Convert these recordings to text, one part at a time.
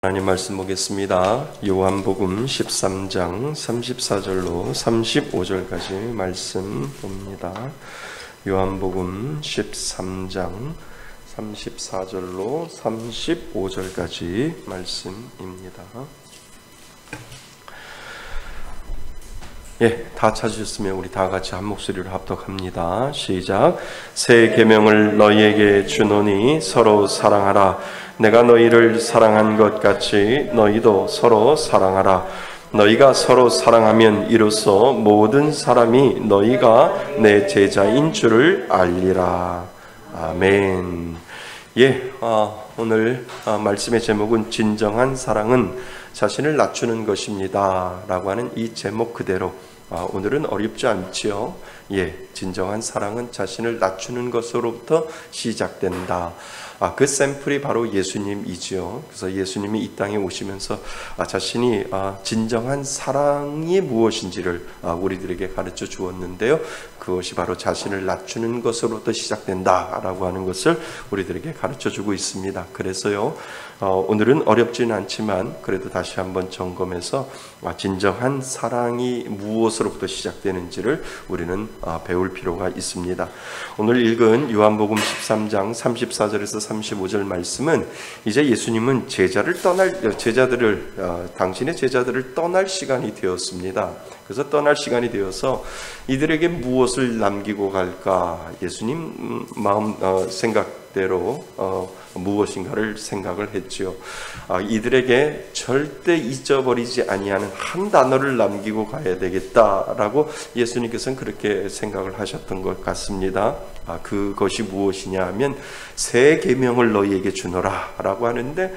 하나님 말씀 보겠습니다. 요한복음 13장 34절로 35절까지 말씀 봅니다. 요한복음 13장 34절로 35절까지 말씀입니다. 다 찾으셨으면 우리 다 같이 한 목소리로 합독합니다. 시작. 새 계명을 너희에게 주노니 서로 사랑하라. 내가 너희를 사랑한 것 같이 너희도 서로 사랑하라. 너희가 서로 사랑하면 이로써 모든 사람이 너희가 내 제자인 줄을 알리라. 아멘. 오늘 말씀의 제목은 진정한 사랑은 자신을 낮추는 것입니다 라고 하는 이 제목 그대로 오늘은 어렵지 않지요. 진정한 사랑은 자신을 낮추는 것으로부터 시작된다. 그 샘플이 바로 예수님이지요. 그래서 예수님이 이 땅에 오시면서 자신이 진정한 사랑이 무엇인지를 우리들에게 가르쳐 주었는데요. 그것이 바로 자신을 낮추는 것으로부터 시작된다라고 하는 것을 우리들에게 가르쳐 주고 있습니다. 그래서요, 오늘은 어렵지는 않지만 그래도 다시 한번 점검해서 진정한 사랑이 무엇으로부터 시작되는지를 우리는 배울 필요가 있습니다. 오늘 읽은 요한복음 13장 34절에서 35절 말씀은 이제 예수님은 당신의 제자들을 떠날 시간이 되었습니다. 그래서 떠날 시간이 되어서 이들에게 무엇을 남기고 갈까? 예수님 생각대로 무엇인가를 생각을 했지요. 이들에게 절대 잊어버리지 아니하는 한 단어를 남기고 가야 되겠다라고 예수님께서는 그렇게 생각을 하셨던 것 같습니다. 그것이 무엇이냐 하면 새 계명을 너희에게 주노라 라고 하는데,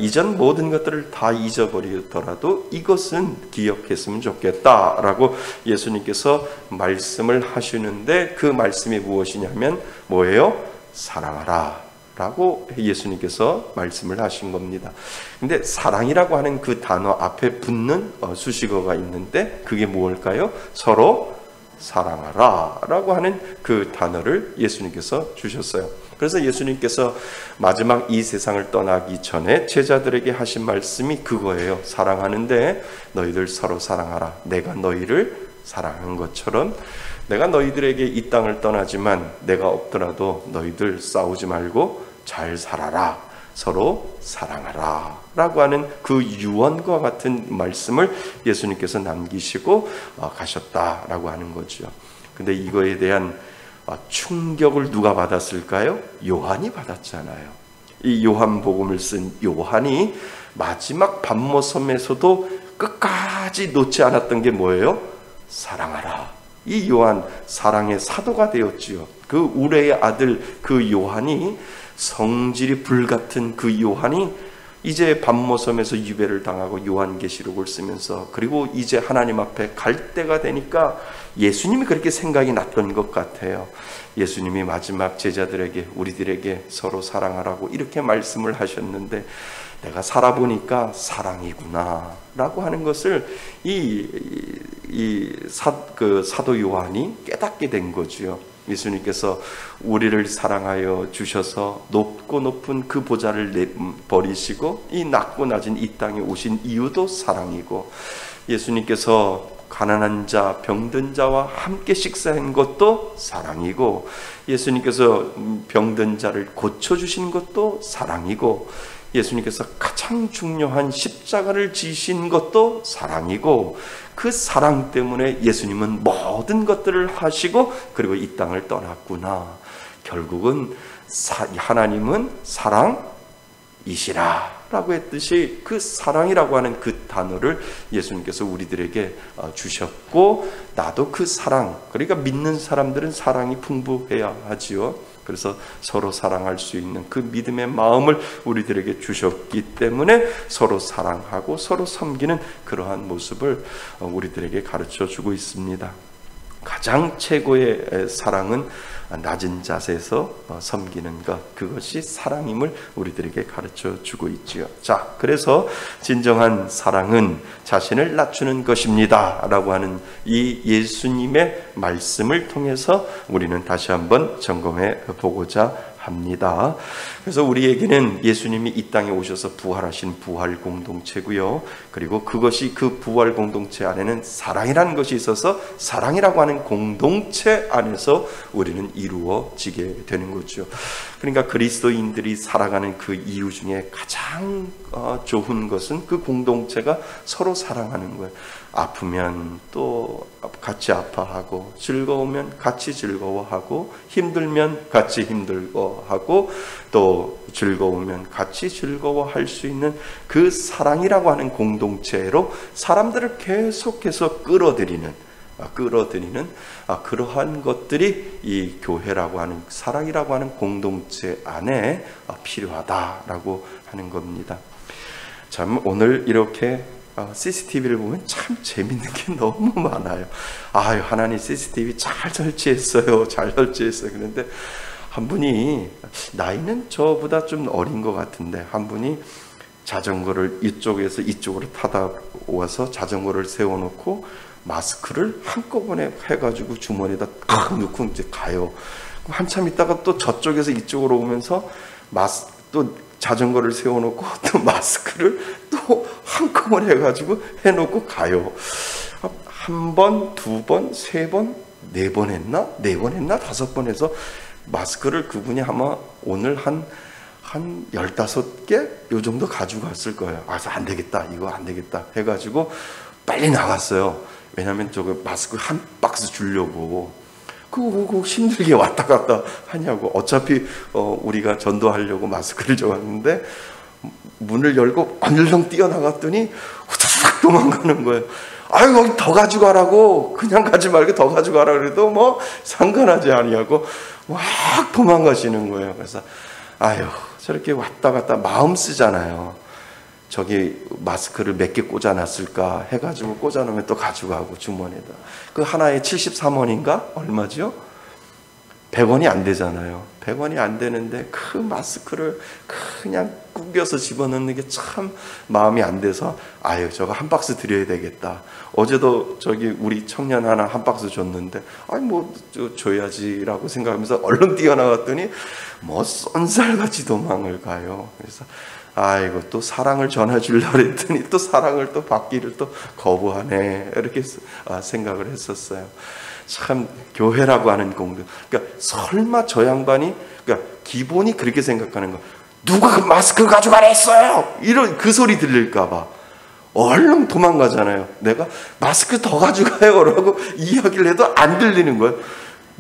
이전 모든 것들을 다 잊어버리더라도 이것은 기억했으면 좋겠다라고 예수님께서 말씀을 하시는데, 그 말씀이 무엇이냐면 뭐예요? 사랑하라 라고 예수님께서 말씀을 하신 겁니다. 근데 사랑이라고 하는 그 단어 앞에 붙는 수식어가 있는데 그게 무엇일까요? 서로 사랑하라 라고 하는 그 단어를 예수님께서 주셨어요. 그래서 예수님께서 마지막 이 세상을 떠나기 전에 제자들에게 하신 말씀이 그거예요. 사랑하는데 너희들 서로 사랑하라. 내가 너희를 사랑한 것처럼 내가 너희들에게 이 땅을 떠나지만 내가 없더라도 너희들 싸우지 말고 잘 살아라. 서로 사랑하라 라고 하는 그 유언과 같은 말씀을 예수님께서 남기시고 가셨다라고 하는 거죠. 근데 이거에 대한 충격을 누가 받았을까요? 요한이 받았잖아요. 이 요한복음을 쓴 요한이 마지막 밤모섬에서도 끝까지 놓지 않았던 게 뭐예요? 사랑하라. 이 요한 사랑의 사도가 되었지요. 그 우레의 아들 그 요한이, 성질이 불같은 그 요한이 이제 밤모섬에서 유배를 당하고 요한계시록을 쓰면서, 그리고 이제 하나님 앞에 갈 때가 되니까 예수님이 그렇게 생각이 났던 것 같아요. 예수님이 마지막 제자들에게, 우리들에게 서로 사랑하라고 이렇게 말씀을 하셨는데 내가 살아보니까 사랑이구나 라고 하는 것을 사도 요한이 깨닫게 된 거지요. 예수님께서 우리를 사랑하여 주셔서 높고 높은 그 보좌를 버리시고 이 낮고 낮은 이 땅에 오신 이유도 사랑이고, 예수님께서 가난한 자, 병든 자와 함께 식사한 것도 사랑이고, 예수님께서 병든 자를 고쳐주신 것도 사랑이고, 예수님께서 가장 중요한 십자가를 지신 것도 사랑이고, 그 사랑 때문에 예수님은 모든 것들을 하시고 그리고 이 땅을 떠났구나. 결국은 하나님은 사랑이시라 라고 했듯이 그 사랑이라고 하는 그 단어를 예수님께서 우리들에게 주셨고, 나도 그 사랑, 그러니까 믿는 사람들은 사랑이 풍부해야 하지요. 그래서 서로 사랑할 수 있는 그 믿음의 마음을 우리들에게 주셨기 때문에 서로 사랑하고 서로 섬기는 그러한 모습을 우리들에게 가르쳐 주고 있습니다. 가장 최고의 사랑은 낮은 자세에서 섬기는 것, 그것이 사랑임을 우리들에게 가르쳐 주고 있지요. 자, 그래서 진정한 사랑은 자신을 낮추는 것입니다 라고 하는 이 예수님의 말씀을 통해서 우리는 다시 한번 점검해 보고자 합니다. 합니다. 그래서 우리에게는 예수님이 이 땅에 오셔서 부활하신 부활 공동체고요. 그리고 그것이 그 부활 공동체 안에는 사랑이라는 것이 있어서 사랑이라고 하는 공동체 안에서 우리는 이루어지게 되는 거죠. 그러니까 그리스도인들이 살아가는 그 이유 중에 가장 좋은 것은 그 공동체가 서로 사랑하는 거예요. 아프면 또 같이 아파하고, 즐거우면 같이 즐거워하고, 힘들면 같이 힘들어하고, 또 즐거우면 같이 즐거워할 수 있는 그 사랑이라고 하는 공동체로 사람들을 계속해서 끌어들이는 그러한 것들이 이 교회라고 하는, 사랑이라고 하는 공동체 안에 필요하다라고 하는 겁니다. 참 오늘 이렇게 CCTV를 보면 참 재밌는 게 너무 많아요. 아유, 하나님 CCTV 잘 설치했어요. 그런데 한 분이, 나이는 저보다 좀 어린 것 같은데, 한 분이 자전거를 이쪽에서 이쪽으로 타다 와서 자전거를 세워놓고 마스크를 한꺼번에 해가지고 주머니에다 탁 넣고 이제 가요. 한참 있다가 또 저쪽에서 이쪽으로 오면서 또 자전거를 세워놓고 또 마스크를 또 한꺼번에 해가지고 해놓고 가요. 한 번, 두 번, 세 번, 네 번 했나? 다섯 번 해서 마스크를 그분이 아마 오늘 한 15개 요 정도 가지고 갔을 거예요. 그래서 안 되겠다, 이거 안 되겠다 해가지고 빨리 나갔어요. 왜냐면 저거 마스크 한 박스 주려고. 그거 힘들게 왔다 갔다 하냐고. 어차피 우리가 전도하려고 마스크를 줘왔는데 문을 열고 얼렁 뛰어나갔더니 후다닥 도망가는 거예요. 아유, 거기 더 가져가라고. 그냥 가지 말고 더 가져가라 그래도 뭐 상관하지 아니하고 막 도망가시는 거예요. 그래서 아유, 저렇게 왔다 갔다 마음 쓰잖아요. 저기 마스크를 몇 개 꽂아놨을까 해가지고 꽂아놓으면 또 가져가고 주머니에다. 그 하나에 73원인가? 얼마죠? 100원이 안 되잖아요. 100원이 안 되는데 그 마스크를 그냥 구겨서 집어넣는 게 참 마음이 안 돼서, 아유, 저거 한 박스 드려야 되겠다. 어제도 저기 우리 청년 하나 한 박스 줬는데, 아이 뭐 줘야지라고 생각하면서 얼른 뛰어나갔더니 뭐 쏜살같이 도망을 가요. 그래서 아이고, 또 사랑을 전해주려고 했더니 또 사랑을 또 받기를 또 거부하네, 이렇게 생각을 했었어요. 참 교회라고 하는 공동, 그러니까 설마 저 양반이, 그러니까 기본이 그렇게 생각하는 거, 누가 그 마스크 가져가라 했어요, 이런 그 소리 들릴까봐 얼른 도망가잖아요. 내가 마스크 더 가져가요 라고 이야기를 해도 안 들리는 거예요.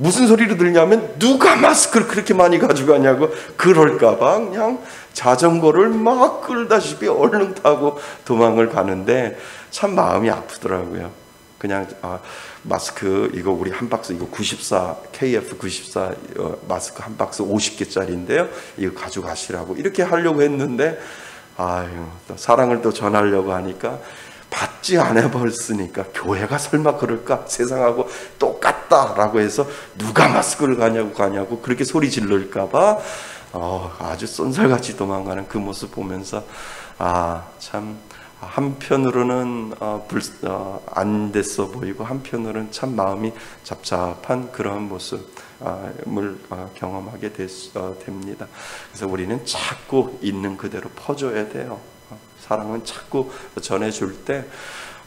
무슨 소리로 들냐면 누가 마스크를 그렇게 많이 가져가냐고 그럴까봐 그냥 자전거를 막 끌다시피 얼른 타고 도망을 가는데 참 마음이 아프더라고요. 그냥 마스크 이거 우리 한 박스 이거 94 KF94 마스크 한 박스 50개짜리인데요. 이거 가져가시라고 이렇게 하려고 했는데, 아유, 또 사랑을 또 전하려고 하니까 받지 않아 버렸으니까, 교회가 설마 그럴까? 세상하고 똑같다라고 해서 누가 마스크를 가냐고 그렇게 소리 지를까봐 아주 쏜살같이 도망가는 그 모습 보면서 참 한편으로는 안 됐어 보이고 한편으로는 참 마음이 잡잡한 그런 모습을 경험하게 됩니다. 그래서 우리는 자꾸 있는 그대로 퍼줘야 돼요. 사랑은 자꾸 전해줄 때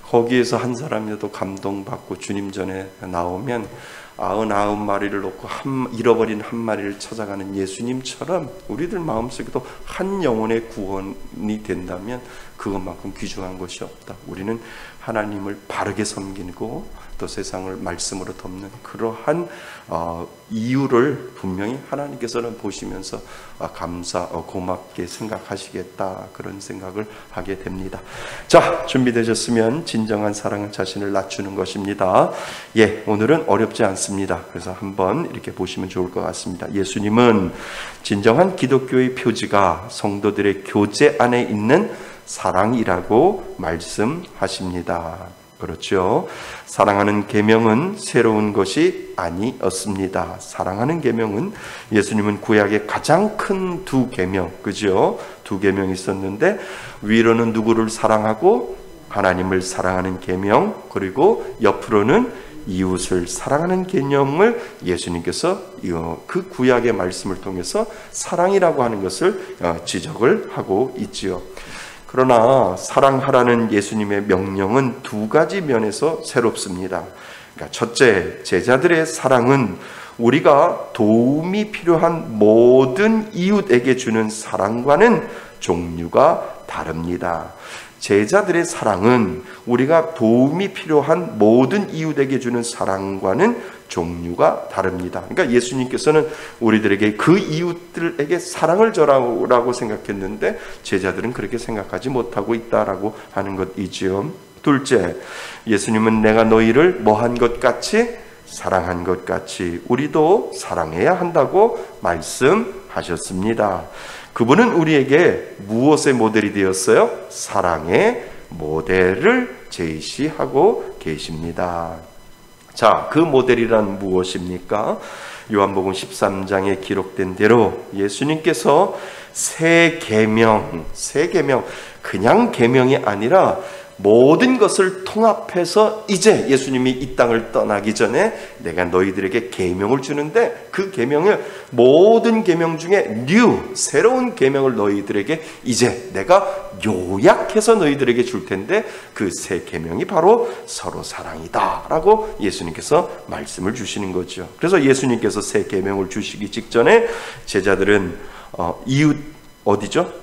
거기에서 한 사람이라도 감동받고 주님 전에 나오면 99마리를 놓고 잃어버린 한 마리를 찾아가는 예수님처럼 우리들 마음속에도 한 영혼의 구원이 된다면 그것만큼 귀중한 것이 없다. 우리는 하나님을 바르게 섬기고 또 세상을 말씀으로 덮는 그러한 이유를 분명히 하나님께서는 보시면서 고맙게 생각하시겠다, 그런 생각을 하게 됩니다. 자, 준비되셨으면 진정한 사랑은 자신을 낮추는 것입니다. 오늘은 어렵지 않습니다. 그래서 한번 이렇게 보시면 좋을 것 같습니다. 예수님은 진정한 기독교의 표지가 성도들의 교제 안에 있는 사랑이라고 말씀하십니다. 그렇죠. 사랑하는 계명은 새로운 것이 아니었습니다. 사랑하는 계명은, 예수님은 구약의 가장 큰 두 계명, 그죠? 두 계명이 있었는데, 위로는 누구를 사랑하고 하나님을 사랑하는 계명, 그리고 옆으로는 이웃을 사랑하는 개념을 예수님께서 그 구약의 말씀을 통해서 사랑이라고 하는 것을 지적을 하고 있지요. 그러나 사랑하라는 예수님의 명령은 두 가지 면에서 새롭습니다. 그러니까 첫째, 제자들의 사랑은 우리가 도움이 필요한 모든 이웃에게 주는 사랑과는 종류가 다릅니다. 제자들의 사랑은 우리가 도움이 필요한 모든 이웃에게 주는 사랑과는 종류가 다릅니다. 그러니까 예수님께서는 우리들에게 그 이웃들에게 사랑을 전하라고 생각했는데 제자들은 그렇게 생각하지 못하고 있다라고 하는 것이지요. 둘째, 예수님은 내가 너희를 뭐한 것 같이 사랑한 것 같이 우리도 사랑해야 한다고 말씀하셨습니다. 그분은 우리에게 무엇의 모델이 되었어요? 사랑의 모델을 제시하고 계십니다. 자, 그 모델이란 무엇입니까? 요한복음 13장에 기록된 대로 예수님께서 새 계명, 그냥 계명이 아니라 모든 것을 통합해서 이제 예수님이 이 땅을 떠나기 전에 내가 너희들에게 계명을 주는데 그 계명을 모든 계명 중에 새로운 계명을 너희들에게 이제 내가 요약해서 너희들에게 줄 텐데 그 새 계명이 바로 서로 사랑이다 라고 예수님께서 말씀을 주시는 거죠. 그래서 예수님께서 새 계명을 주시기 직전에 제자들은 이웃 어디죠?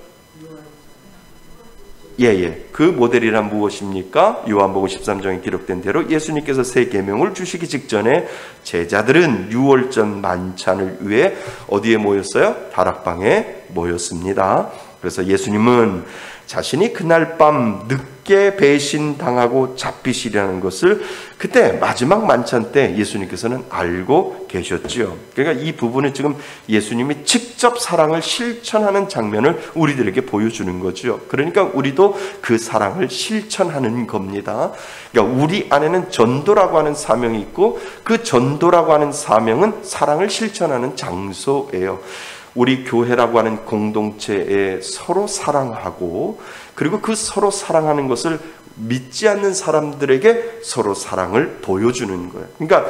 그 모델이란 무엇입니까? 요한복음 13장에 기록된 대로 예수님께서 새 계명을 주시기 직전에 제자들은 유월절 만찬을 위해 어디에 모였어요? 다락방에 모였습니다. 그래서 예수님은 자신이 그날 밤 늦게 배신당하고 잡히시려는 것을 그때 마지막 만찬 때 예수님께서는 알고 계셨지요. 그러니까 이 부분은 지금 예수님이 직접 사랑을 실천하는 장면을 우리들에게 보여주는 거죠. 그러니까 우리도 그 사랑을 실천하는 겁니다. 그러니까 우리 안에는 전도라고 하는 사명이 있고 그 전도라고 하는 사명은 사랑을 실천하는 장소예요. 우리 교회라고 하는 공동체에 서로 사랑하고 그리고 그 서로 사랑하는 것을 믿지 않는 사람들에게 서로 사랑을 보여주는 거예요. 그러니까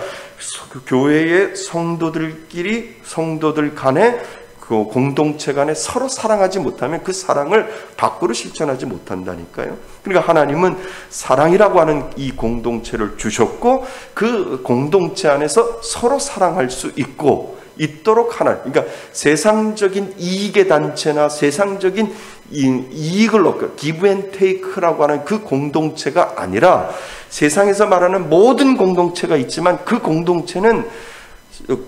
교회의 성도들 간에 그 공동체 간에 서로 사랑하지 못하면 그 사랑을 밖으로 실천하지 못한다니까요. 그러니까 하나님은 사랑이라고 하는 이 공동체를 주셨고 그 공동체 안에서 서로 사랑할 수 있도록 그러니까 세상적인 이익의 단체나 세상적인 이익을 얻고 기브 앤 테이크라고 하는 그 공동체가 아니라 세상에서 말하는 모든 공동체가 있지만 그 공동체는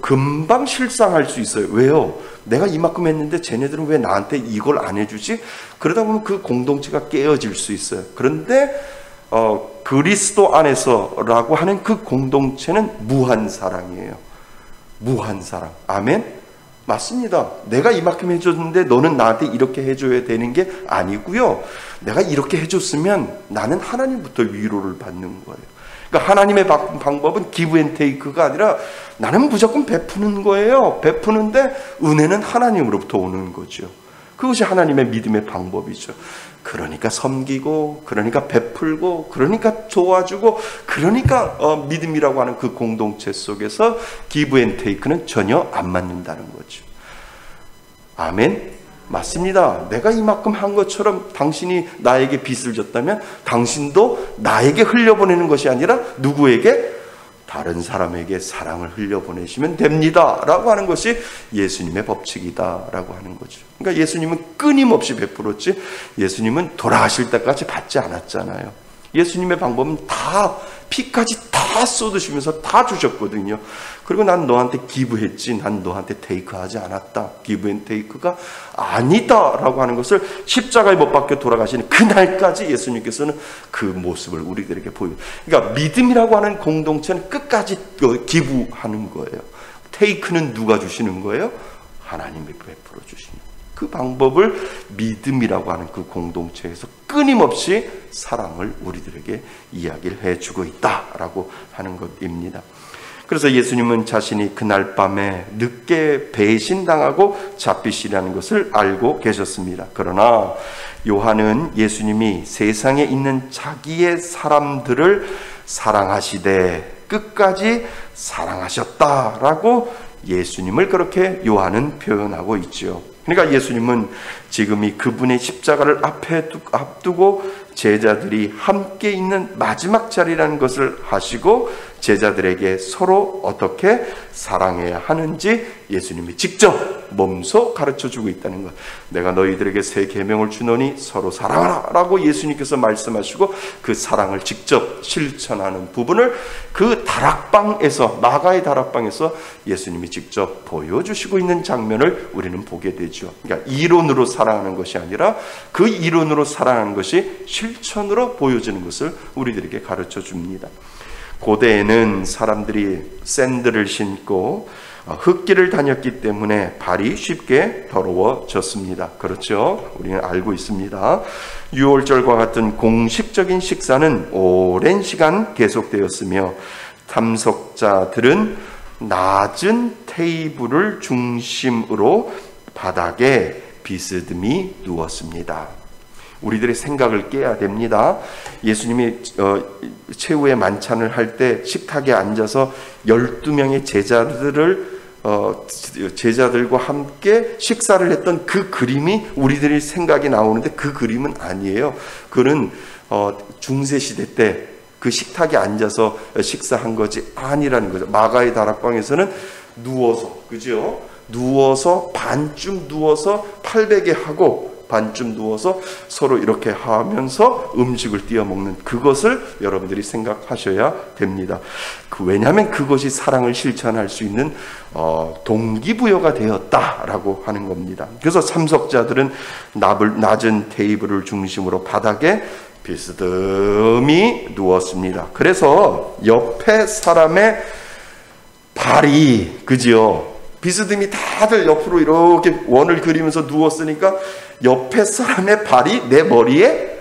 금방 실상할 수 있어요. 왜요? 내가 이만큼 했는데 쟤네들은 왜 나한테 이걸 안 해주지? 그러다 보면 그 공동체가 깨어질 수 있어요. 그런데 그리스도 안에서라고 하는 그 공동체는 무한 사랑이에요. 무한 사랑. 아멘? 맞습니다. 내가 이만큼 해줬는데 너는 나한테 이렇게 해줘야 되는 게 아니고요. 내가 이렇게 해줬으면 나는 하나님부터 위로를 받는 거예요. 그러니까 하나님의 방법은 기브 앤 테이크가 아니라 나는 무조건 베푸는 거예요. 베푸는데 은혜는 하나님으로부터 오는 거죠. 그것이 하나님의 믿음의 방법이죠. 그러니까 섬기고, 그러니까 베풀고, 그러니까 도와주고, 그러니까 믿음이라고 하는 그 공동체 속에서 기브 앤 테이크는 전혀 안 맞는다는 거죠. 아멘? 맞습니다. 내가 이만큼 한 것처럼 당신이 나에게 빚을 졌다면 당신도 나에게 흘려보내는 것이 아니라 누구에게? 다른 사람에게 사랑을 흘려보내시면 됩니다 라고 하는 것이 예수님의 법칙이다 라고 하는 거죠. 그러니까 예수님은 끊임없이 베풀었지 예수님은 돌아가실 때까지 받지 않았잖아요. 예수님의 방법은 다 피까지 다 쏟으시면서 다 주셨거든요. 그리고 난 너한테 기부했지 난 너한테 테이크하지 않았다. 기브 앤 테이크가 아니다 라고 하는 것을 십자가에 못 박혀 돌아가시는 그날까지 예수님께서는 그 모습을 우리들에게 보여요. 그러니까 믿음이라고 하는 공동체는 끝까지 기부하는 거예요. 테이크는 누가 주시는 거예요? 하나님이 베풀어 주시는 거예요. 그 방법을 믿음이라고 하는 그 공동체에서 끊임없이 사랑을 우리들에게 이야기를 해주고 있다라고 하는 것입니다. 그래서 예수님은 자신이 그날 밤에 늦게 배신당하고 잡히시라는 것을 알고 계셨습니다. 그러나 요한은 예수님이 세상에 있는 자기의 사람들을 사랑하시되 끝까지 사랑하셨다라고 예수님을 그렇게 요한은 표현하고 있죠. 그러니까 예수님은 지금 이 그분의 십자가를 앞두고 제자들이 함께 있는 마지막 자리라는 것을 하시고 제자들에게 서로 어떻게 사랑해야 하는지 예수님이 직접 몸소 가르쳐주고 있다는 것. 내가 너희들에게 새 계명을 주노니 서로 사랑하라 라고 예수님께서 말씀하시고 그 사랑을 직접 실천하는 부분을 그 다락방에서, 마가의 다락방에서 예수님이 직접 보여주시고 있는 장면을 우리는 보게 되죠. 그러니까 이론으로 사랑하는 것이 아니라 그 이론으로 사랑하는 것이 실천으로 보여지는 것을 우리들에게 가르쳐 줍니다. 고대에는 사람들이 샌들을 신고 흙길을 다녔기 때문에 발이 쉽게 더러워졌습니다. 그렇죠? 우리는 알고 있습니다. 유월절과 같은 공식적인 식사는 오랜 시간 계속되었으며 참석자들은 낮은 테이블을 중심으로 바닥에 비스듬히 누웠습니다. 우리들의 생각을 깨야 됩니다. 예수님이 최후의 만찬을 할 때 식탁에 앉아서 12명의 제자들과 함께 식사를 했던 그 그림이 우리들의 생각이 나오는데 그 그림은 아니에요. 그는 중세시대 때 그 식탁에 앉아서 식사한 것이 아니라는 거죠. 마가의 다락방에서는 누워서, 그죠? 누워서 반쯤 누워서 팔베개 하고 반쯤 누워서 서로 이렇게 하면서 음식을 띄워 먹는 그것을 여러분들이 생각하셔야 됩니다. 왜냐하면 그것이 사랑을 실천할 수 있는 동기부여가 되었다라고 하는 겁니다. 그래서 참석자들은 낮은 테이블을 중심으로 바닥에 비스듬히 누웠습니다. 그래서 옆에 사람의 발이, 그지요? 비스듬히 다들 옆으로 이렇게 원을 그리면서 누웠으니까 옆에 사람의 발이 내 머리에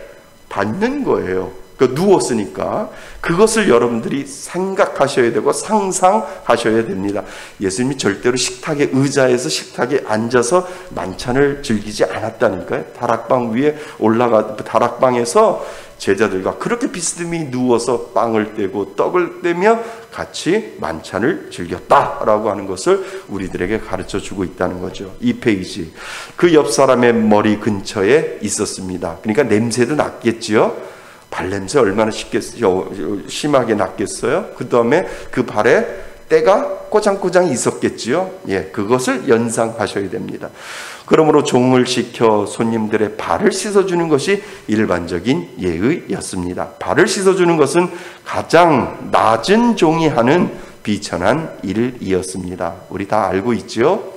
닿는 거예요. 누웠으니까. 그것을 여러분들이 생각하셔야 되고 상상하셔야 됩니다. 예수님이 절대로 식탁에 의자에서 식탁에 앉아서 만찬을 즐기지 않았다니까요. 다락방 위에 다락방에서 제자들과 그렇게 비스듬히 누워서 빵을 떼고 떡을 떼며 같이 만찬을 즐겼다라고 하는 것을 우리들에게 가르쳐주고 있다는 거죠. 이 페이지. 그 옆 사람의 머리 근처에 있었습니다. 그러니까 냄새도 났겠지요. 발냄새 얼마나 심하게 났겠어요. 그 다음에 그 발에 때가 꼬장꼬장 있었겠지요. 그것을 연상하셔야 됩니다. 그러므로 종을 시켜 손님들의 발을 씻어주는 것이 일반적인 예의였습니다. 발을 씻어주는 것은 가장 낮은 종이 하는 비천한 일이었습니다. 우리 다 알고 있죠?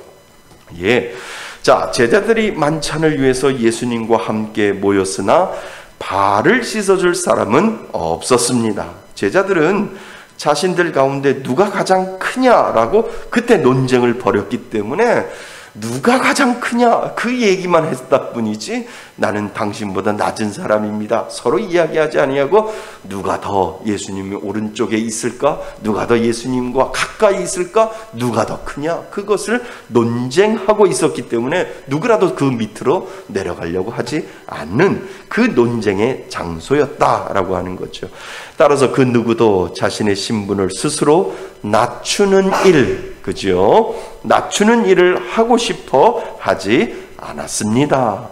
자, 제자들이 만찬을 위해서 예수님과 함께 모였으나 발을 씻어줄 사람은 없었습니다. 제자들은 자신들 가운데 누가 가장 크냐라고 그때 논쟁을 벌였기 때문에 누가 가장 크냐 그 얘기만 했다 뿐이지 나는 당신보다 낮은 사람입니다. 서로 이야기하지 아니하고 누가 더 예수님의 오른쪽에 있을까? 누가 더 예수님과 가까이 있을까? 누가 더 크냐? 그것을 논쟁하고 있었기 때문에 누구라도 그 밑으로 내려가려고 하지 않는 그 논쟁의 장소였다라고 하는 거죠. 따라서 그 누구도 자신의 신분을 스스로 낮추는 일, 그죠? 낮추는 일을 하고 싶어 하지 않았습니다.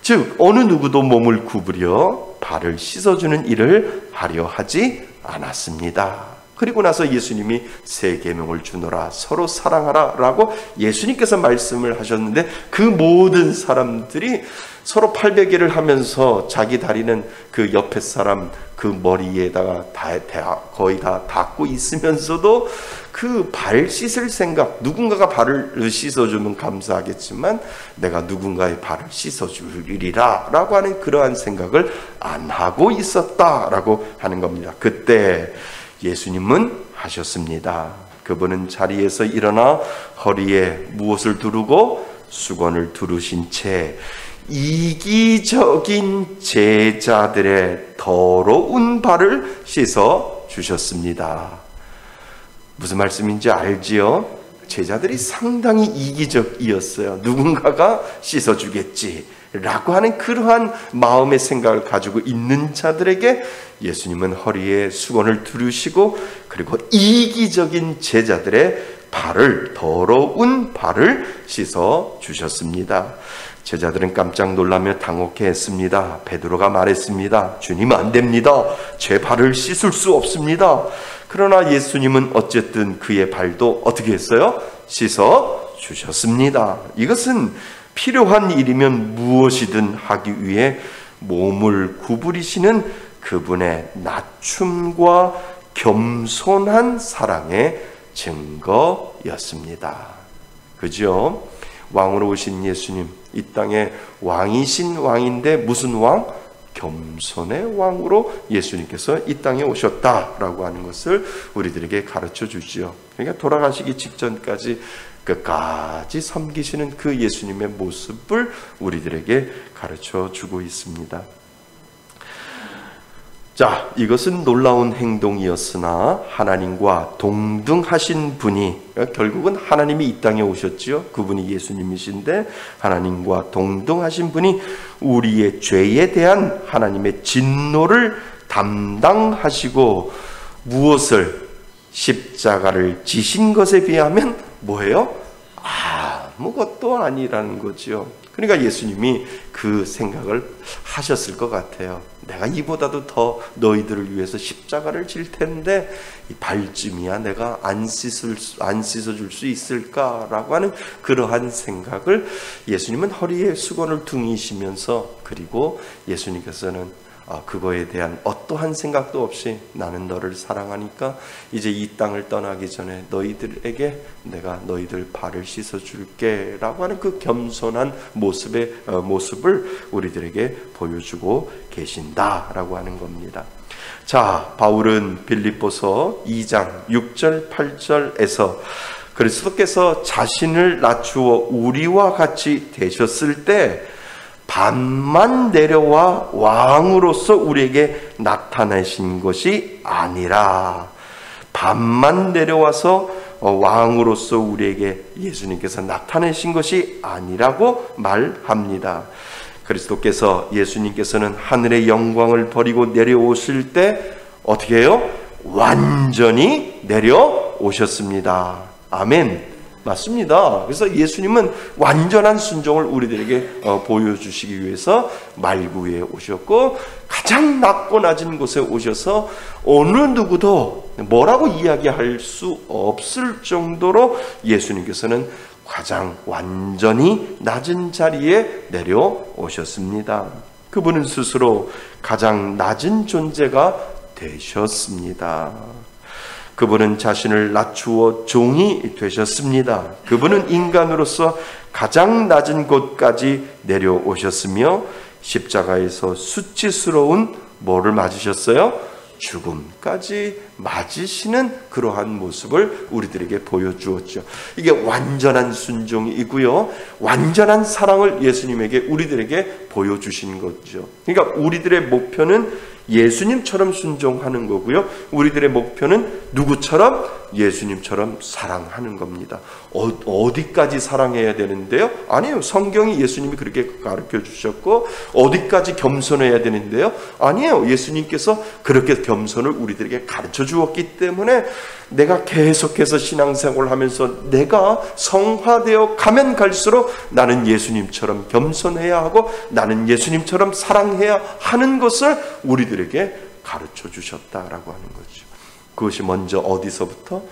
즉 어느 누구도 몸을 구부려 발을 씻어주는 일을 하려 하지 않았습니다. 그리고 나서 예수님이 새 계명을 주노라 서로 사랑하라 라고 예수님께서 말씀을 하셨는데 그 모든 사람들이 서로 팔베개를 하면서 자기 다리는 그 옆에 사람 그 머리에다가 거의 다 닿고 있으면서도 그 발 씻을 생각, 누군가가 발을 씻어주면 감사하겠지만 내가 누군가의 발을 씻어주리라 라고 하는 그러한 생각을 안 하고 있었다라고 하는 겁니다. 그때 예수님은 하셨습니다. 그분은 자리에서 일어나 허리에 무엇을 두르고 수건을 두르신 채 이기적인 제자들의 더러운 발을 씻어 주셨습니다. 무슨 말씀인지 알지요? 제자들이 상당히 이기적이었어요. 누군가가 씻어주겠지. 라고 하는 그러한 마음의 생각을 가지고 있는 자들에게 예수님은 허리에 수건을 두르시고 그리고 이기적인 제자들의 발을, 더러운 발을 씻어 주셨습니다. 제자들은 깜짝 놀라며 당혹해했습니다. 베드로가 말했습니다. 주님, 안 됩니다. 제 발을 씻을 수 없습니다. 그러나 예수님은 어쨌든 그의 발도 어떻게 했어요? 씻어 주셨습니다. 이것은 필요한 일이면 무엇이든 하기 위해 몸을 구부리시는 그분의 낮춤과 겸손한 사랑의 증거였습니다. 그죠? 왕으로 오신 예수님, 이 땅의 왕이신 왕인데 무슨 왕? 겸손의 왕으로 예수님께서 이 땅에 오셨다라고 하는 것을 우리들에게 가르쳐 주지요. 그러니까 돌아가시기 직전까지 끝까지 섬기시는 그 예수님의 모습을 우리들에게 가르쳐 주고 있습니다. 자, 이것은 놀라운 행동이었으나 하나님과 동등하신 분이, 결국은 하나님이 이 땅에 오셨지요. 그분이 예수님이신데 하나님과 동등하신 분이 우리의 죄에 대한 하나님의 진노를 담당하시고 무엇을? 십자가를 지신 것에 비하면 뭐예요? 아무것도 아니라는 거죠. 그러니까 예수님이 그 생각을 하셨을 것 같아요. 내가 이보다도 더 너희들을 위해서 십자가를 질 텐데 이 발쯤이야 내가 안 씻어줄 수 있을까라고 하는 그러한 생각을 예수님은 허리에 수건을 둥이시면서, 그리고 예수님께서는 그거에 대한 어떠한 생각도 없이 나는 너를 사랑하니까 이제 이 땅을 떠나기 전에 너희들에게 내가 너희들 발을 씻어줄게 라고 하는 그 겸손한 모습을 우리들에게 보여주고 계신다라고 하는 겁니다. 자, 바울은 빌립보서 2장 6절 8절에서 그리스도께서 자신을 낮추어 우리와 같이 되셨을 때 반만 내려와 왕으로서 우리에게 나타내신 것이 아니라, 반만 내려와서 왕으로서 우리에게 예수님께서 나타내신 것이 아니라고 말합니다. 그리스도께서, 예수님께서는 하늘의 영광을 버리고 내려오실 때 어떻게 해요? 완전히 내려오셨습니다. 아멘. 맞습니다. 그래서 예수님은 완전한 순종을 우리들에게 보여주시기 위해서 말구에 오셨고, 가장 낮고 낮은 곳에 오셔서 어느 누구도 뭐라고 이야기할 수 없을 정도로 예수님께서는 가장 완전히 낮은 자리에 내려오셨습니다. 그분은 스스로 가장 낮은 존재가 되셨습니다. 그분은 자신을 낮추어 종이 되셨습니다. 그분은 인간으로서 가장 낮은 곳까지 내려오셨으며 십자가에서 수치스러운 뭐를 맞으셨어요? 죽음까지 맞으시는 그러한 모습을 우리들에게 보여주었죠. 이게 완전한 순종이고요, 완전한 사랑을 예수님에게 우리들에게 보여주신 거죠. 그러니까 우리들의 목표는 예수님처럼 순종하는 거고요, 우리들의 목표는 누구처럼? 예수님처럼 사랑하는 겁니다. 어디까지 사랑해야 되는데요? 아니에요. 성경이 예수님이 그렇게 가르쳐 주셨고, 어디까지 겸손해야 되는데요? 아니에요. 예수님께서 그렇게 겸손을 우리들에게 가르쳐 주었기 때문에 내가 계속해서 신앙생활을 하면서 내가 성화되어 가면 갈수록 나는 예수님처럼 겸손해야 하고 나는 예수님처럼 사랑해야 하는 것을 우리들에게 가르쳐 주셨다라고 하는 거죠. 그것이 먼저 어디서부터?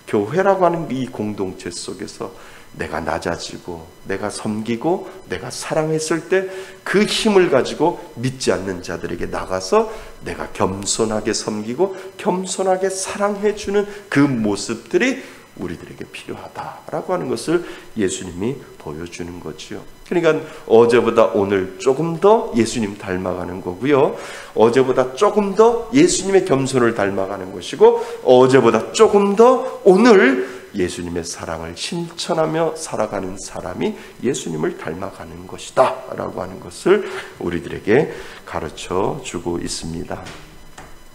교회라고 하는 이 공동체 속에서 내가 낮아지고 내가 섬기고 내가 사랑했을 때 그 힘을 가지고 믿지 않는 자들에게 나가서 내가 겸손하게 섬기고 겸손하게 사랑해주는 그 모습들이 우리들에게 필요하다라고 하는 것을 예수님이 보여주는 거죠. 그러니까 어제보다 오늘 조금 더 예수님 닮아가는 거고요, 어제보다 조금 더 예수님의 겸손을 닮아가는 것이고, 어제보다 조금 더 오늘 예수님의 사랑을 실천하며 살아가는 사람이 예수님을 닮아가는 것이다 라고 하는 것을 우리들에게 가르쳐 주고 있습니다.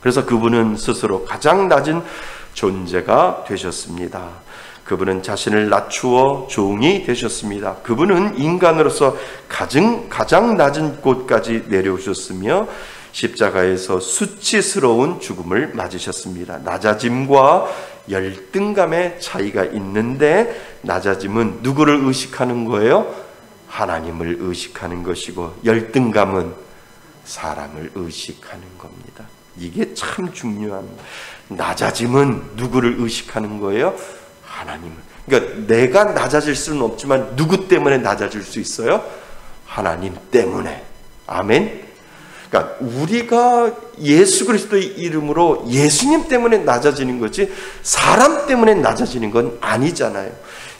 그래서 그분은 스스로 가장 낮은 존재가 되셨습니다. 그분은 자신을 낮추어 종이 되셨습니다. 그분은 인간으로서 가장 낮은 곳까지 내려오셨으며 십자가에서 수치스러운 죽음을 맞으셨습니다. 낮아짐과 열등감의 차이가 있는데, 낮아짐은 누구를 의식하는 거예요? 하나님을 의식하는 것이고, 열등감은 사람을 의식하는 겁니다. 이게 참 중요한 거예요. 낮아짐은 누구를 의식하는 거예요? 하나님을. 그러니까 내가 낮아질 수는 없지만 누구 때문에 낮아질 수 있어요? 하나님 때문에. 아멘. 그러니까 우리가 예수 그리스도의 이름으로 예수님 때문에 낮아지는 거지 사람 때문에 낮아지는 건 아니잖아요.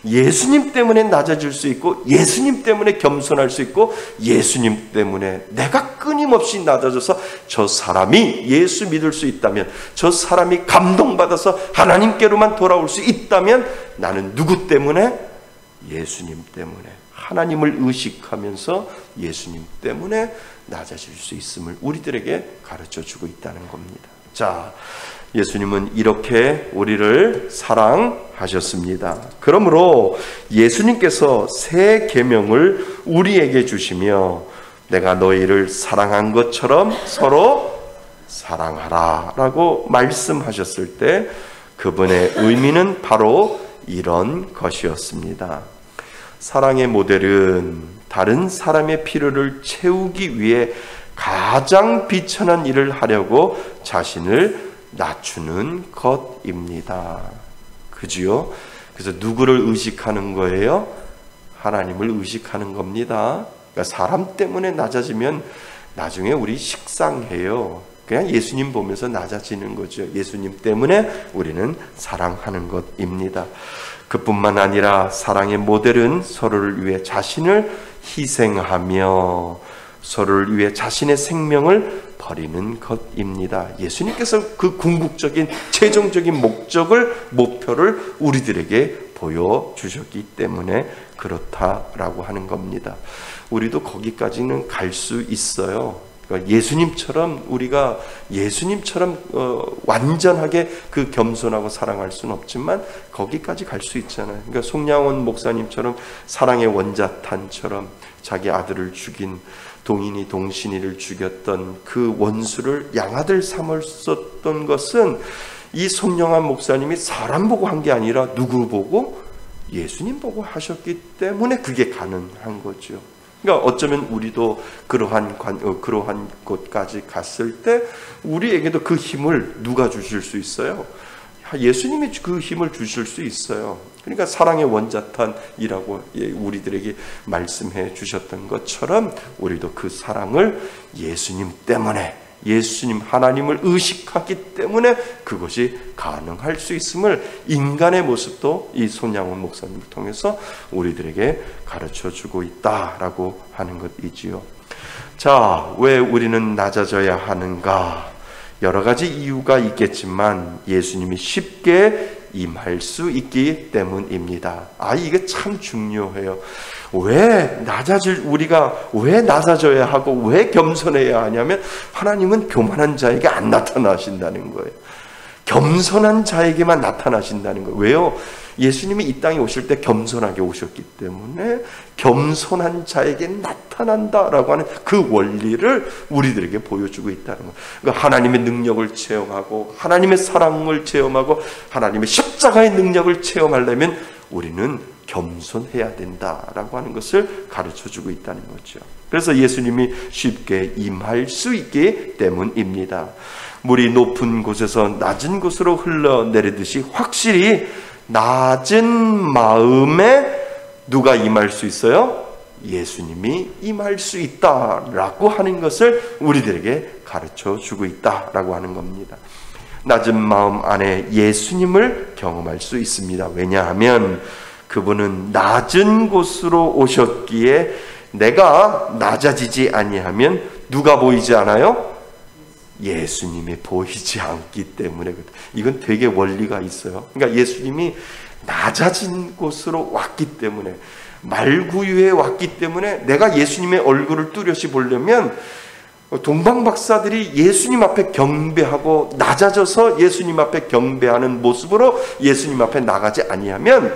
예수님 때문에 낮아질 수 있고, 예수님 때문에 겸손할 수 있고, 예수님 때문에 내가 끊임없이 낮아져서 저 사람이 예수 믿을 수 있다면, 저 사람이 감동받아서 하나님께로만 돌아올 수 있다면, 나는 누구 때문에? 예수님 때문에. 하나님을 의식하면서 예수님 때문에 낮아질 수 있음을 우리들에게 가르쳐주고 있다는 겁니다. 자, 예수님은 이렇게 우리를 사랑하셨습니다. 그러므로 예수님께서 새 계명을 우리에게 주시며, 내가 너희를 사랑한 것처럼 서로 사랑하라 라고 말씀하셨을 때, 그분의 의미는 바로 이런 것이었습니다. 사랑의 모델은 다른 사람의 필요를 채우기 위해 가장 비천한 일을 하려고 자신을 낮추는 것입니다. 그지요? 그래서 누구를 의식하는 거예요? 하나님을 의식하는 겁니다. 그러니까 사람 때문에 낮아지면 나중에 우리 식상해요. 그냥 예수님 보면서 낮아지는 거죠. 예수님 때문에 우리는 사랑하는 것입니다. 그뿐만 아니라 사랑의 모델은 서로를 위해 자신을 희생하며 서로를 위해 자신의 생명을 버리는 것입니다. 예수님께서 그 궁극적인 최종적인 목표를 우리들에게 보여주셨기 때문에 그렇다라고 하는 겁니다. 우리도 거기까지는 갈 수 있어요. 그러니까 예수님처럼 우리가 완전하게 그 겸손하고 사랑할 수는 없지만 거기까지 갈 수 있잖아요. 그러니까 송양원 목사님처럼 사랑의 원자탄처럼 자기 아들을 죽인 동인이 동신이를 죽였던 그 원수를 양아들 삼았었던 것은 이 송영환 목사님이 사람 보고 한 게 아니라 누구 보고? 예수님 보고 하셨기 때문에 그게 가능한 거죠. 그러니까 어쩌면 우리도 그러한 곳까지 갔을 때 우리에게도 그 힘을 누가 주실 수 있어요? 예수님이 그 힘을 주실 수 있어요. 그러니까 사랑의 원자탄이라고 우리들에게 말씀해 주셨던 것처럼 우리도 그 사랑을 예수님 때문에, 예수님 하나님을 의식하기 때문에 그것이 가능할 수 있음을 인간의 모습도 이 손양원 목사님을 통해서 우리들에게 가르쳐주고 있다라고 하는 것이지요. 자, 왜 우리는 낮아져야 하는가? 여러 가지 이유가 있겠지만 예수님이 쉽게 임할 수 있기 때문입니다. 이게 참 중요해요. 우리가 왜 낮아져야 하고 왜 겸손해야 하냐면 하나님은 교만한 자에게 안 나타나신다는 거예요. 겸손한 자에게만 나타나신다는 거예요. 왜요? 예수님이 이 땅에 오실 때 겸손하게 오셨기 때문에 겸손한 자에게 나타난다라고 하는 그 원리를 우리들에게 보여주고 있다는 거예요. 그러니까 하나님의 능력을 체험하고 하나님의 사랑을 체험하고 하나님의 십자가의 능력을 체험하려면 우리는 겸손해야 된다라고 하는 것을 가르쳐주고 있다는 거죠. 그래서 예수님이 쉽게 임할 수 있기 때문입니다. 물이 높은 곳에서 낮은 곳으로 흘러내리듯이 확실히 낮은 마음에 누가 임할 수 있어요? 예수님이 임할 수 있다라고 하는 것을 우리들에게 가르쳐주고 있다라고 하는 겁니다. 낮은 마음 안에 예수님을 경험할 수 있습니다. 왜냐하면 그분은 낮은 곳으로 오셨기에 내가 낮아지지 아니하면 누가 보이지 않아요? 예수님이 보이지 않기 때문에. 이건 되게 원리가 있어요. 그러니까 예수님이 낮아진 곳으로 왔기 때문에, 말구유에 왔기 때문에 내가 예수님의 얼굴을 뚜렷이 보려면 동방 박사들이 예수님 앞에 경배하고 낮아져서 예수님 앞에 경배하는 모습으로 예수님 앞에 나가지 아니하면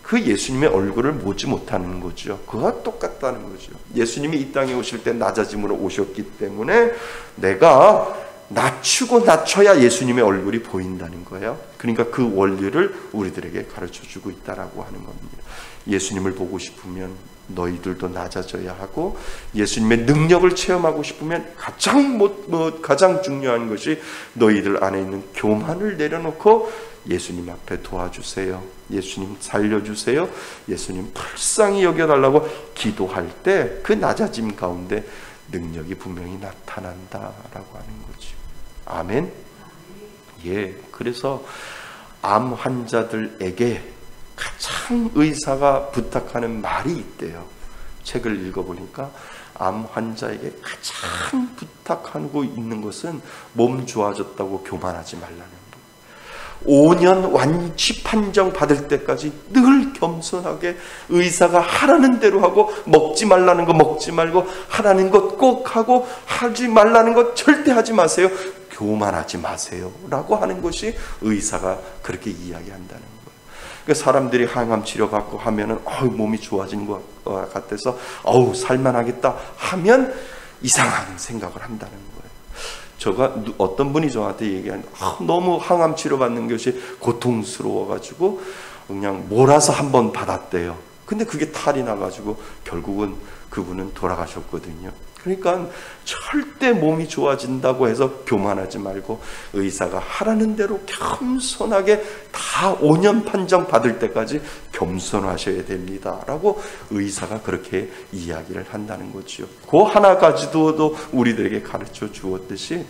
그 예수님의 얼굴을 보지 못하는 거죠. 그와 똑같다는 거죠. 예수님이 이 땅에 오실 때 낮아짐으로 오셨기 때문에 내가 낮추고 낮춰야 예수님의 얼굴이 보인다는 거예요. 그러니까 그 원리를 우리들에게 가르쳐주고 있다라고 하는 겁니다. 예수님을 보고 싶으면 너희들도 낮아져야 하고, 예수님의 능력을 체험하고 싶으면 가장 중요한 것이 너희들 안에 있는 교만을 내려놓고 예수님 앞에 도와주세요, 예수님 살려주세요, 예수님 불쌍히 여겨달라고 기도할 때 그 낮아짐 가운데 능력이 분명히 나타난다라고 하는 거죠. 아멘. 예, 그래서 암 환자들에게 가장 의사가 부탁하는 말이 있대요. 책을 읽어보니까 암 환자에게 가장 부탁하고 있는 것은 몸 좋아졌다고 교만하지 말라는 거예요. 5년 완치 판정 받을 때까지 늘 겸손하게 의사가 하라는 대로 하고, 먹지 말라는 거 먹지 말고, 하라는 것 꼭 하고, 하지 말라는 것 절대 하지 마세요, 교만하지 마세요 라고 하는 것이 의사가 그렇게 이야기한다는 거예요. 사람들이 항암 치료 받고 하면은 몸이 좋아진 것 같아서 살만하겠다 하면 이상한 생각을 한다는 거예요. 어떤 분이 저한테 얘기하는데 너무 항암 치료 받는 것이 고통스러워가지고 그냥 몰아서 한번 받았대요. 근데 그게 탈이 나가지고 결국은 그분은 돌아가셨거든요. 그러니까 절대 몸이 좋아진다고 해서 교만하지 말고 의사가 하라는 대로 겸손하게 다 5년 판정 받을 때까지 겸손하셔야 됩니다 라고 의사가 그렇게 이야기를 한다는 거죠. 그 하나 가지고도 우리들에게 가르쳐 주었듯이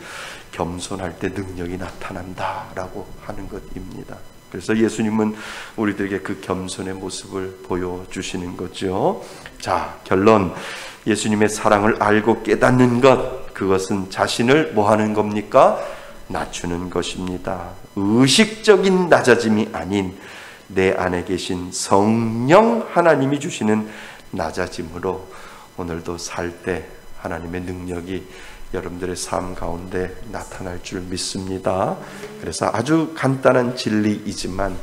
겸손할 때 능력이 나타난다라고 하는 것입니다. 그래서 예수님은 우리들에게 그 겸손의 모습을 보여주시는 거죠. 자, 결론. 예수님의 사랑을 알고 깨닫는 것, 그것은 자신을 뭐 하는 겁니까? 낮추는 것입니다. 의식적인 낮아짐이 아닌 내 안에 계신 성령 하나님이 주시는 낮아짐으로 오늘도 살 때 하나님의 능력이 여러분들의 삶 가운데 나타날 줄 믿습니다. 그래서 아주 간단한 진리이지만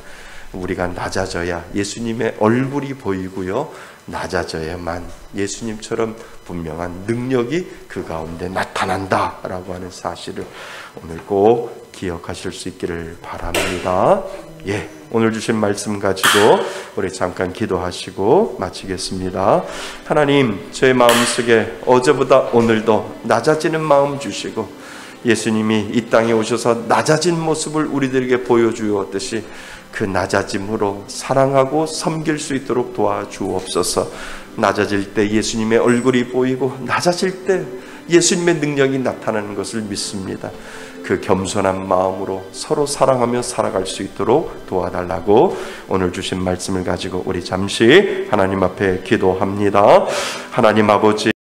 우리가 낮아져야 예수님의 얼굴이 보이고요, 낮아져야만 예수님처럼 분명한 능력이 그 가운데 나타난다라고 하는 사실을 오늘 꼭 기억하실 수 있기를 바랍니다. 예, 오늘 주신 말씀 가지고 우리 잠깐 기도하시고 마치겠습니다. 하나님, 저의 마음속에 어제보다 오늘도 낮아지는 마음 주시고, 예수님이 이 땅에 오셔서 낮아진 모습을 우리들에게 보여주었듯이 그 낮아짐으로 사랑하고 섬길 수 있도록 도와주옵소서. 낮아질 때 예수님의 얼굴이 보이고, 낮아질 때 예수님의 능력이 나타나는 것을 믿습니다. 그 겸손한 마음으로 서로 사랑하며 살아갈 수 있도록 도와달라고 오늘 주신 말씀을 가지고 우리 잠시 하나님 앞에 기도합니다. 하나님 아버지,